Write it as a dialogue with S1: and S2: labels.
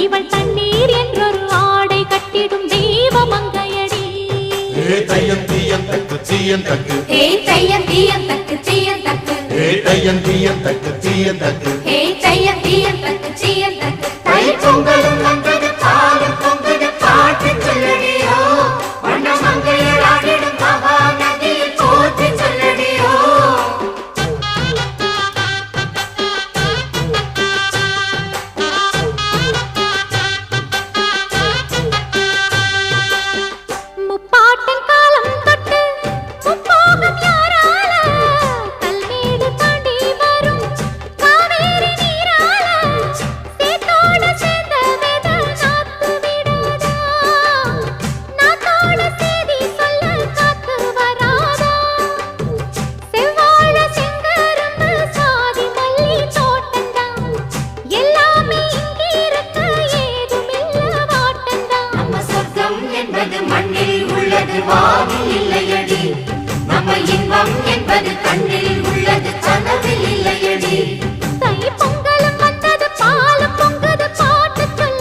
S1: இவள் தண்ணீர் என்றொரு ஆடை கட்டிடும் தெய்வ மங்கையடி.
S2: தையம் தீயம் தக்கு தீயம் தக்கு
S1: தையம் தீயம் தக்கு தீயம் தக்கு
S2: தையம் தீயம் தக்கு தீயம் தக்கு
S1: தையம் தீயம் தக்கு தீயம் தக்கு.
S3: தை பொங்கலும் வந்தது பாலும் பொங்குது பாட்டு சொல்லடியோ வண்ண மங்கையர் ஆடிடும் மகா நதியில் போற்றி சொல்லடியோ.
S1: முப்பாட்டின் காலம் தொட்டு முப்போகம் யாரால கல்மேடு தாண்டி வரும் காவேரி நீரால சேத்தோட சேர்ந்த வித நாத்து விடாதா, நாத்தோட சேதி சொல்ல காத்து வராதா. செவ்வாழ செங்கரும்பு சாதி மல்லி தோட்டந்தான் எல்லாமே இங்கிருக்க ஏதுமில்ல வாட்டந்தான்.
S3: நம்ம சொர்க்கம் என்பது மண்ணில் உள்ளது வானில் இல்லையடி, நம்ம இன்பம் என்பது